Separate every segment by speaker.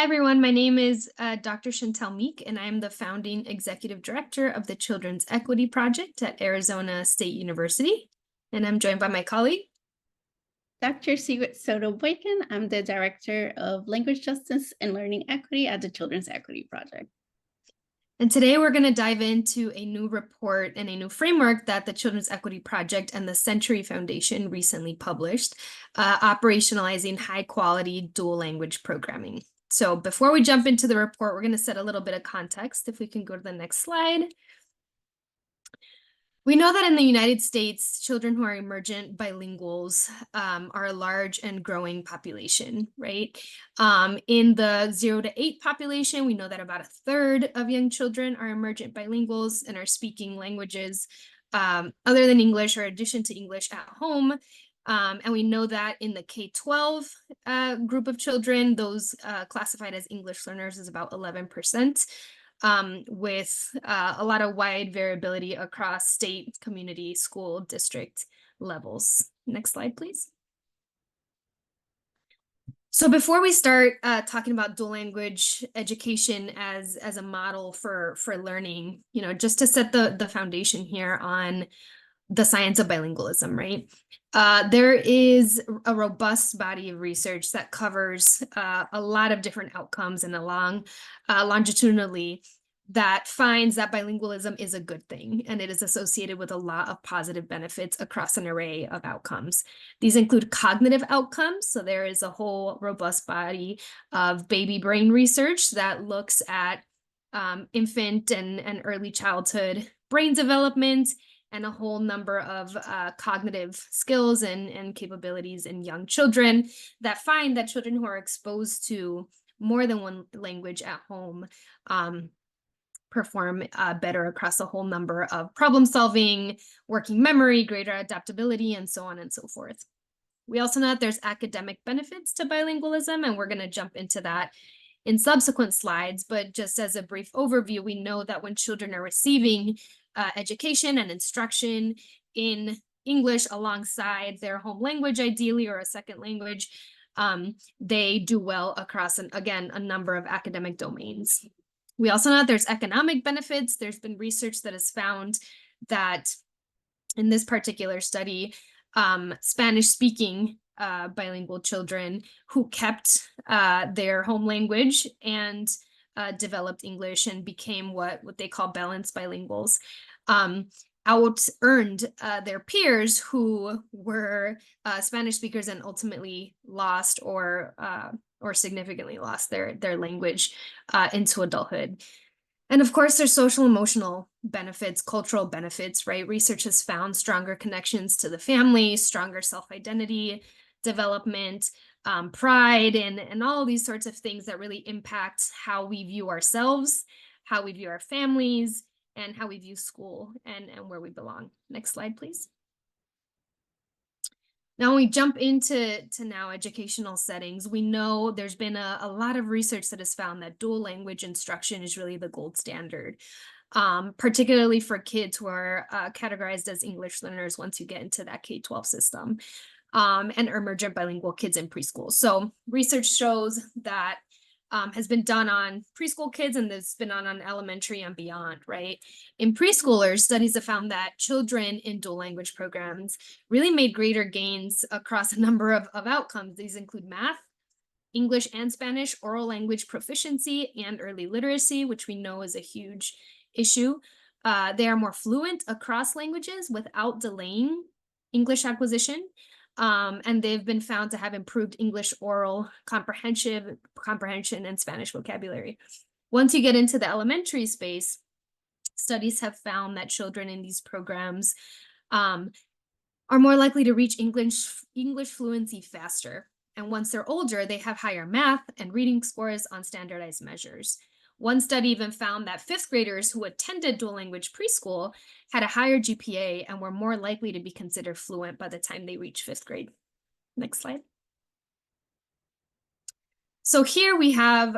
Speaker 1: Hi, everyone. My name is Dr. Shantel Meek, and I'm the founding executive director of the Children's Equity Project at Arizona State University. And I'm joined by my colleague,
Speaker 2: Dr. Xigrid Soto-Boykin. I'm the Director of Language Justice and Learning Equity at the Children's Equity Project.
Speaker 1: And today we're going to dive into a new report and a new framework that the Children's Equity Project and the Century Foundation recently published, operationalizing high-quality dual language programming. So before we jump into the report, we're going to set a little bit of context. If we can go to the next slide. We know that in the United States, children who are emergent bilinguals are a large and growing population, right? In the 0 to 8 population, we know that about a third of young children are emergent bilinguals and are speaking languages other than English or addition to English at home. And we know that in the K-12 group of children, those classified as English learners is about 11%. With a lot of wide variability across state, community, school, district levels. Next slide, please. So before we start talking about dual language education as a model for learning, just to set the foundation here on the science of bilingualism, right? There is a robust body of research that covers a lot of different outcomes and longitudinally that finds that bilingualism is a good thing, and it is associated with a lot of positive benefits across an array of outcomes. These include cognitive outcomes. So there is a whole robust body of baby brain research that looks at infant and early childhood brain development and a whole number of cognitive skills and capabilities in young children that find that children who are exposed to more than one language at home perform better across a whole number of problem solving, working memory, greater adaptability, and so on and so forth. We also know that there's academic benefits to bilingualism, and we're going to jump into that in subsequent slides. But just as a brief overview, we know that when children are receiving education and instruction in English alongside their home language, ideally, or a second language, they do well across, again, a number of academic domains. We also know that there's economic benefits. There's been research that has found that in this particular study, Spanish-speaking bilingual children who kept their home language and developed English and became what they call balanced bilinguals, out-earned their peers who were Spanish speakers and ultimately lost or significantly lost their language into adulthood. And of course, there's social emotional benefits, cultural benefits, right? Research has found stronger connections to the family, stronger self-identity development, pride, and all of these sorts of things that really impact how we view ourselves, how we view our families, and how we view school and where we belong. Next slide, please. Now, when we jump into now educational settings, we know there's been a lot of research that has found that dual language instruction is really the gold standard, particularly for kids who are categorized as English learners once you get into that K-12 system, and emergent bilingual kids in preschool. So research shows that has been done on preschool kids, and that's been done on elementary and beyond, right? In preschoolers, studies have found that children in dual language programs really made greater gains across a number of outcomes. These include math, English and Spanish, oral language proficiency, and early literacy, which we know is a huge issue. They are more fluent across languages without delaying English acquisition. And they've been found to have improved English oral comprehension and Spanish vocabulary. Once you get into the elementary space, studies have found that children in these programs are more likely to reach English fluency faster. And once they're older, they have higher math and reading scores on standardized measures. One study even found that 5th graders who attended dual language preschool had a higher GPA and were more likely to be considered fluent by the time they reached 5th grade. Next slide. So here we have,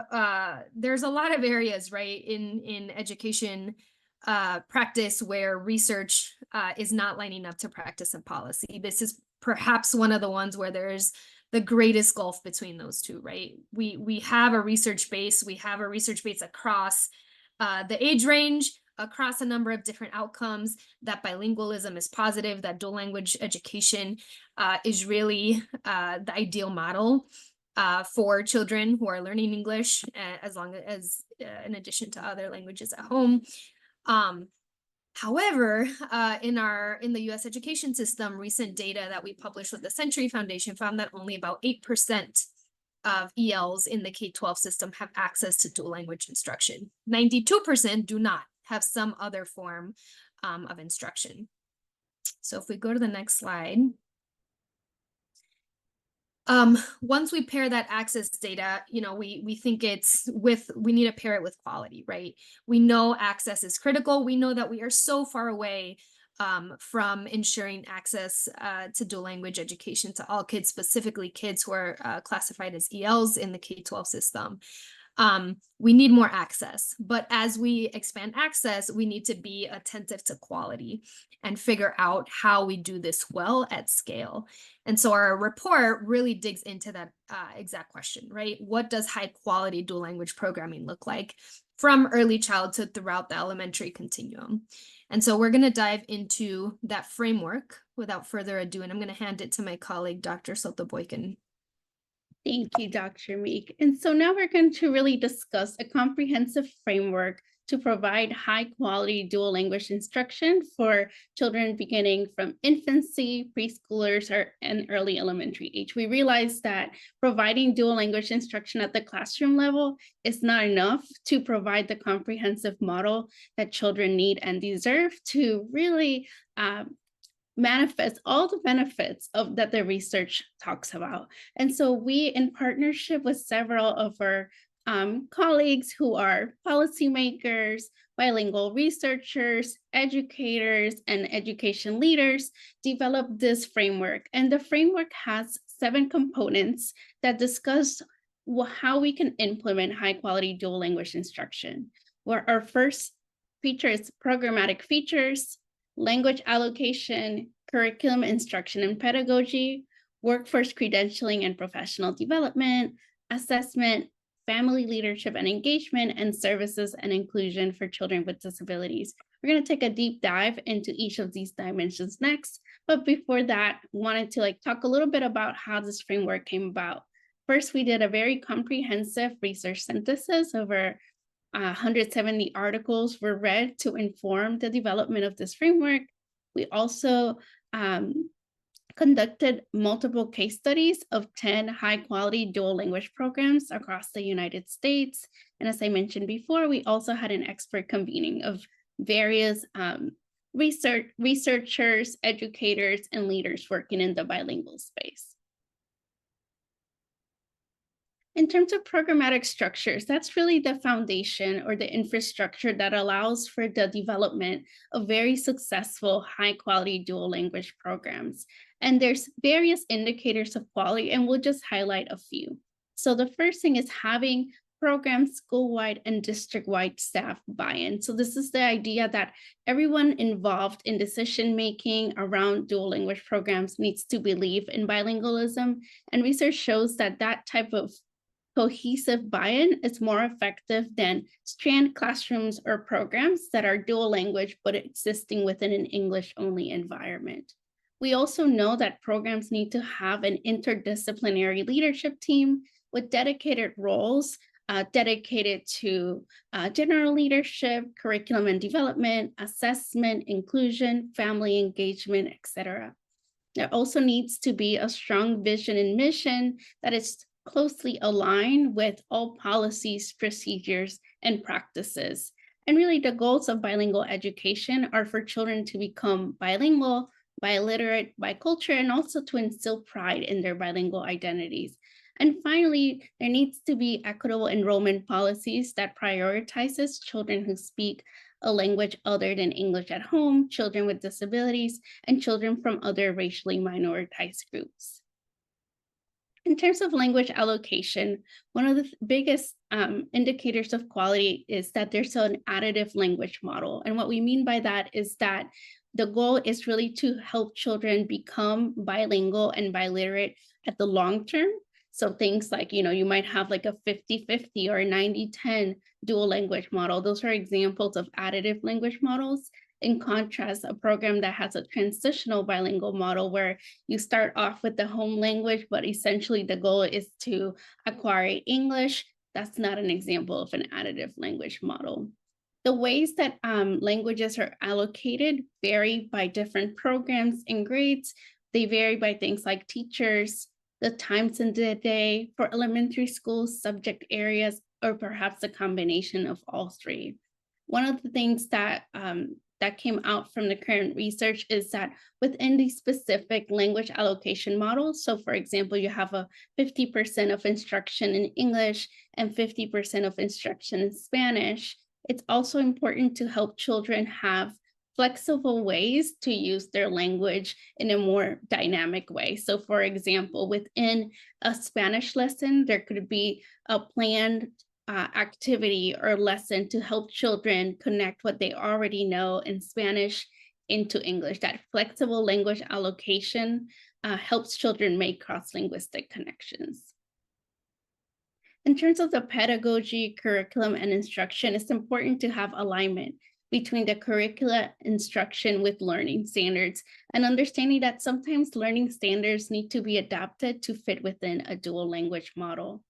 Speaker 1: there's a lot of areas, right, in education practice where research is not lining up to practice and policy. This is perhaps one of the ones where there's the greatest gulf between those two, right? We have a research base. We have a research base across the age range, across a number of different outcomes, that bilingualism is positive, that dual language education is really the ideal model for children who are learning English, as long as in addition to other languages at home. However, in the U.S. education system, recent data that we published with the Century Foundation found that only about 8% of ELs in the K-12 system have access to dual language instruction. 92% do not have some other form of instruction. So if we go to the next slide. Once we pair that access data, we think we need to pair it with quality, right? We know access is critical. We know that we are so far away from ensuring access to dual language education to all kids, specifically kids who are classified as ELs in the K-12 system. We need more access, but as we expand access, we need to be attentive to quality and figure out how we do this well at scale. And so our report really digs into that exact question, right? What does high quality dual language programming look like from early childhood throughout the elementary continuum? And so we're going to dive into that framework without further ado, and I'm going to hand it to my colleague, Dr. Soto-Boykin.
Speaker 2: Thank you, Dr. Meek. And so now we're going to really discuss a comprehensive framework to provide high quality dual language instruction for children beginning from infancy, preschoolers, and early elementary age. We realize that providing dual language instruction at the classroom level is not enough to provide the comprehensive model that children need and deserve to really manifest all the benefits that the research talks about. And so we, in partnership with several of our colleagues who are policymakers, bilingual researchers, educators, and education leaders, developed this framework. And the framework has 7 components that discuss how we can implement high quality dual language instruction. Where our first feature is programmatic features, language allocation, curriculum instruction and pedagogy, workforce credentialing and professional development, assessment, family leadership and engagement, and services and inclusion for children with disabilities. We're going to take a deep dive into each of these dimensions next. But before that, wanted to talk a little bit about how this framework came about. First, we did a very comprehensive research synthesis. Over 170 articles were read to inform the development of this framework. We also conducted multiple case studies of 10 high-quality dual language programs across the United States. And as I mentioned before, we also had an expert convening of various researchers, educators, and leaders working in the bilingual space. In terms of programmatic structures, that's really the foundation or the infrastructure that allows for the development of very successful high-quality dual language programs. And there's various indicators of quality, and we'll just highlight a few. So the first thing is having programs school-wide and district-wide staff buy-in. So this is the idea that everyone involved in decision-making around dual language programs needs to believe in bilingualism. And research shows that that type of cohesive buy-in is more effective than strand classrooms or programs that are dual language but existing within an English-only environment. We also know that programs need to have an interdisciplinary leadership team with dedicated roles dedicated to general leadership, curriculum and development, assessment, inclusion, family engagement, etc. There also needs to be a strong vision and mission that is closely aligned with all policies, procedures, and practices. And really the goals of bilingual education are for children to become bilingual, biliterate, bicultural, and also to instill pride in their bilingual identities. And finally, there needs to be equitable enrollment policies that prioritizes children who speak a language other than English at home, children with disabilities, and children from other racially minoritized groups. In terms of language allocation, one of the biggest indicators of quality is that there's an additive language model. And what we mean by that is that The goal is really to help children become bilingual and biliterate at the long term. So things like, you might have like a 50-50 or 90-10 dual language model. Those are examples of additive language models. In contrast, a program that has a transitional bilingual model where you start off with the home language, but essentially the goal is to acquire English. That's not an example of an additive language model. The ways that languages are allocated vary by different programs and grades. They vary by things like teachers, the times in the day for elementary schools, subject areas, or perhaps a combination of all three. One of the things that came out from the current research is that within these specific language allocation models, so for example, you have a 50% of instruction in English and 50% of instruction in Spanish, it's also important to help children have flexible ways to use their language in a more dynamic way. So, for example, within a Spanish lesson, there could be a planned activity or lesson to help children connect what they already know in Spanish into English. That flexible language allocation helps children make cross linguistic connections. In terms of the pedagogy, curriculum, and instruction, it's important to have alignment between the curricula instruction with learning standards and understanding that sometimes learning standards need to be adapted to fit within a dual language model.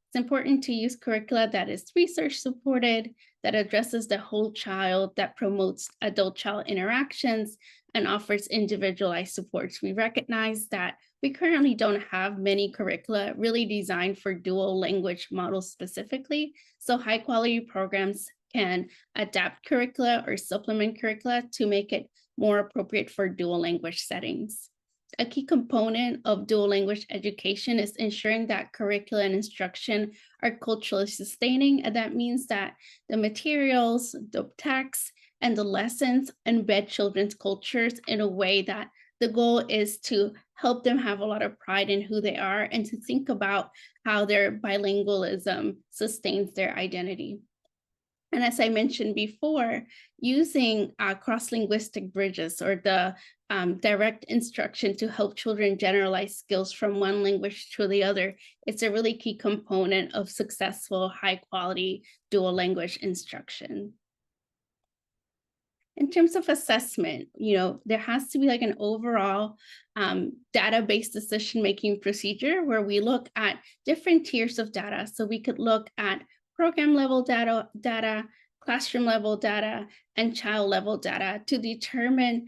Speaker 2: It's important to use curricula that is research supported, that addresses the whole child, that promotes adult-child interactions, and offers individualized supports. We recognize that we currently don't have many curricula really designed for dual language models specifically, so high-quality programs can adapt curricula or supplement curricula to make it more appropriate for dual language settings. A key component of dual language education is ensuring that curriculum and instruction are culturally sustaining. And that means that the materials, the texts, and the lessons embed children's cultures in a way that the goal is to help them have a lot of pride in who they are and to think about how their bilingualism sustains their identity. And as I mentioned before, using cross-linguistic bridges or the direct instruction to help children generalize skills from one language to the other, it's a really key component of successful, high-quality dual language instruction. In terms of assessment, there has to be like an overall data-based decision-making procedure where we look at different tiers of data. So we could look at program level data, classroom level data, and child level data to determine,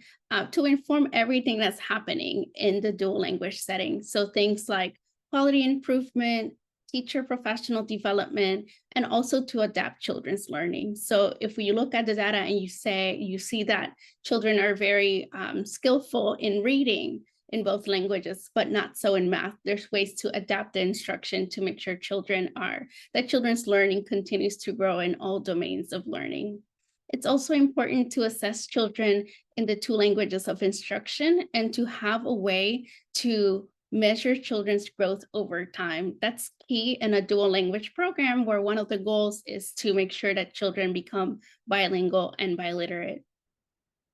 Speaker 2: to inform everything that's happening in the dual language setting. So things like quality improvement, teacher professional development, and also to adapt children's learning. So if we look at the data and you see that children are very skillful in reading in both languages, but not so in math, there's ways to adapt the instruction to make sure that children's learning continues to grow in all domains of learning. It's also important to assess children in the two languages of instruction and to have a way to measure children's growth over time. That's key in a dual language program where one of the goals is to make sure that children become bilingual and biliterate.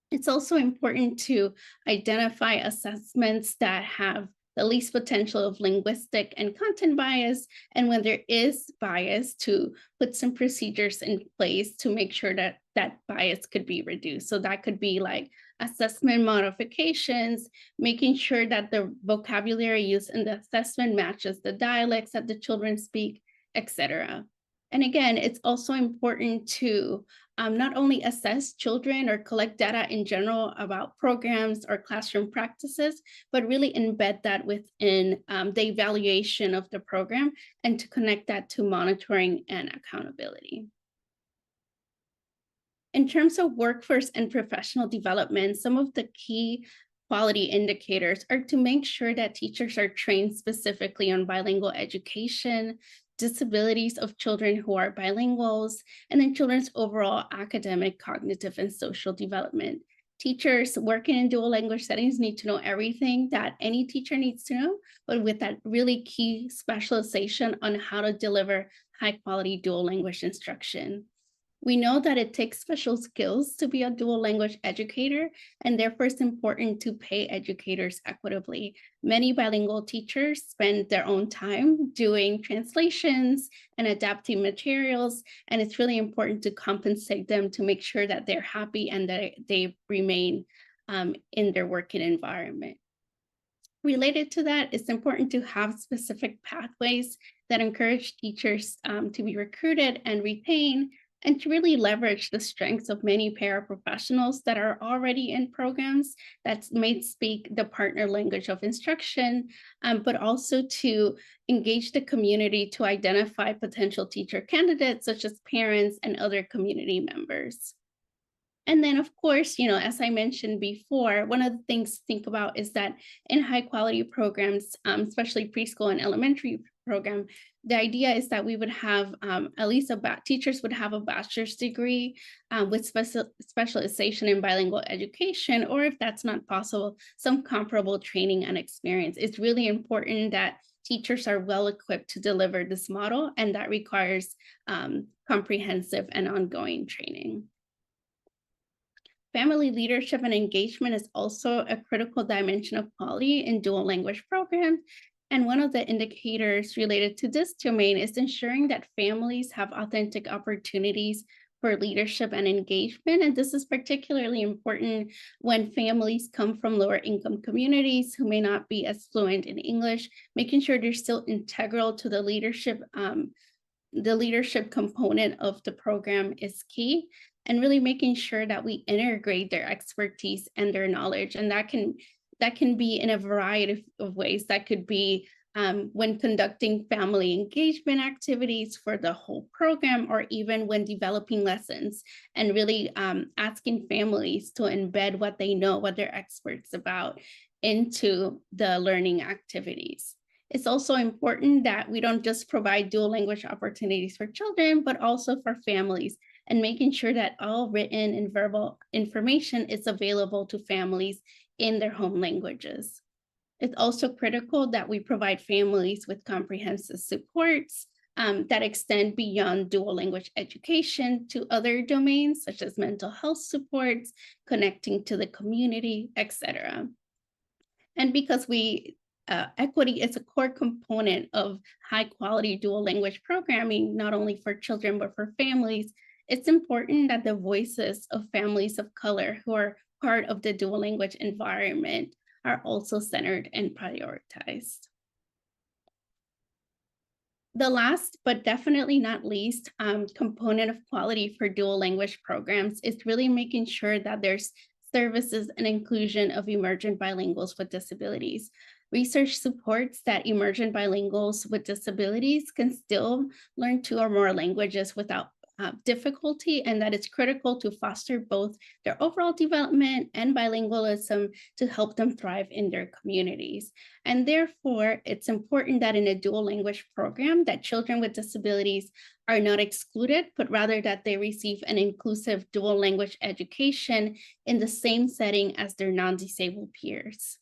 Speaker 2: It's also important to identify assessments that have the least potential of linguistic and content bias, and when there is bias, to put some procedures in place to make sure that that bias could be reduced. So that could be like assessment modifications, making sure that the vocabulary used in the assessment matches the dialects that the children speak, etc. And again, it's also important to not only assess children or collect data in general about programs or classroom practices, but really embed that within the evaluation of the program and to connect that to monitoring and accountability. In terms of workforce and professional development, some of the key quality indicators are to make sure that teachers are trained specifically on bilingual education, disabilities of children who are bilinguals, and then children's overall academic, cognitive, and social development. Teachers working in dual language settings need to know everything that any teacher needs to know, but with that really key specialization on how to deliver high quality dual language instruction. We know that it takes special skills to be a dual language educator, and therefore it's important to pay educators equitably. Many bilingual teachers spend their own time doing translations and adapting materials, and it's really important to compensate them to make sure that they're happy and that they remain in their working environment. Related to that, it's important to have specific pathways that encourage teachers to be recruited and retained, and to really leverage the strengths of many paraprofessionals that are already in programs that may speak the partner language of instruction, but also to engage the community to identify potential teacher candidates, such as parents and other community members. And then, of course, as I mentioned before, one of the things to think about is that in high quality programs, especially preschool and elementary program, the idea is that we would have at least teachers would have a bachelor's degree with specialization in bilingual education, or if that's not possible, some comparable training and experience. It's really important that teachers are well equipped to deliver this model, and that requires comprehensive and ongoing training. Family leadership and engagement is also a critical dimension of quality in dual language programs. And one of the indicators related to this domain is ensuring that families have authentic opportunities for leadership and engagement. And this is particularly important when families come from lower income communities who may not be as fluent in English, making sure they're still integral to the leadership component of the program is key, and really making sure that we integrate their expertise and their knowledge. And that can be in a variety of ways. That could be when conducting family engagement activities for the whole program, or even when developing lessons and really asking families to embed what they know, what they're experts about, into the learning activities. It's also important that we don't just provide dual language opportunities for children, but also for families, and making sure that all written and verbal information is available to families in their home languages. It's also critical that we provide families with comprehensive supports that extend beyond dual language education to other domains, such as mental health supports, connecting to the community, etc. And because equity is a core component of high quality dual language programming, not only for children, but for families, it's important that the voices of families of color who are part of the dual language environment are also centered and prioritized. The last, but definitely not least, component of quality for dual language programs is really making sure that there's services and inclusion of emergent bilinguals with disabilities. Research supports that emergent bilinguals with disabilities can still learn two or more languages without difficulty, and that it's critical to foster both their overall development and bilingualism to help them thrive in their communities. And therefore, it's important that in a dual language program, that children with disabilities are not excluded, but rather that they receive an inclusive dual language education in the same setting as their non-disabled peers.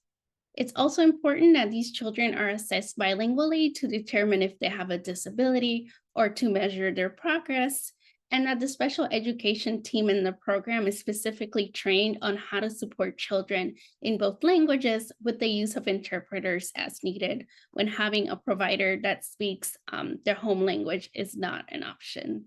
Speaker 2: It's also important that these children are assessed bilingually to determine if they have a disability or to measure their progress, and that the special education team in the program is specifically trained on how to support children in both languages with the use of interpreters as needed when having a provider that speaks their home language is not an option.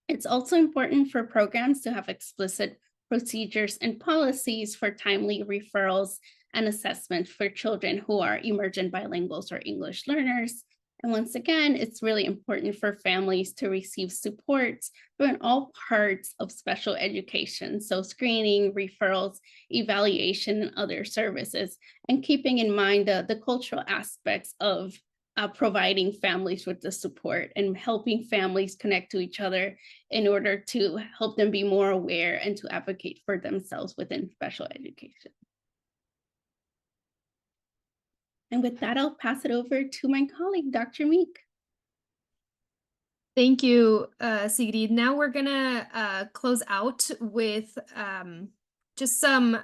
Speaker 2: It's also important for programs to have explicit procedures and policies for timely referrals and assessment for children who are emergent bilinguals or English learners. And once again, it's really important for families to receive supports from all parts of special education. So screening, referrals, evaluation, and other services, and keeping in mind the cultural aspects of providing families with the support and helping families connect to each other in order to help them be more aware and to advocate for themselves within special education. And with that, I'll pass it over to my colleague, Dr. Meek.
Speaker 1: Thank you, Sigrid. Now we're gonna close out with just some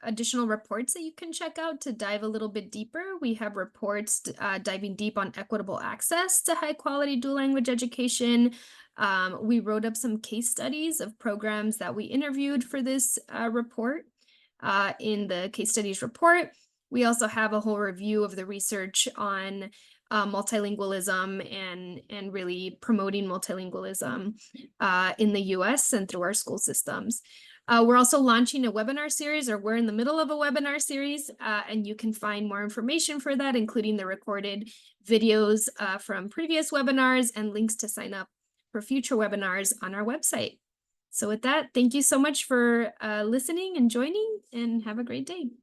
Speaker 1: additional reports that you can check out to dive a little bit deeper. We have reports diving deep on equitable access to high quality dual language education, We wrote up some case studies of programs that we interviewed for this report. In the case studies report, we also have a whole review of the research on multilingualism and really promoting multilingualism in the US and through our school systems. We're also launching a webinar series, or we're in the middle of a webinar series, and you can find more information for that, including the recorded videos from previous webinars and links to sign up for future webinars on our website. So with that, thank you so much for listening and joining, and have a great day.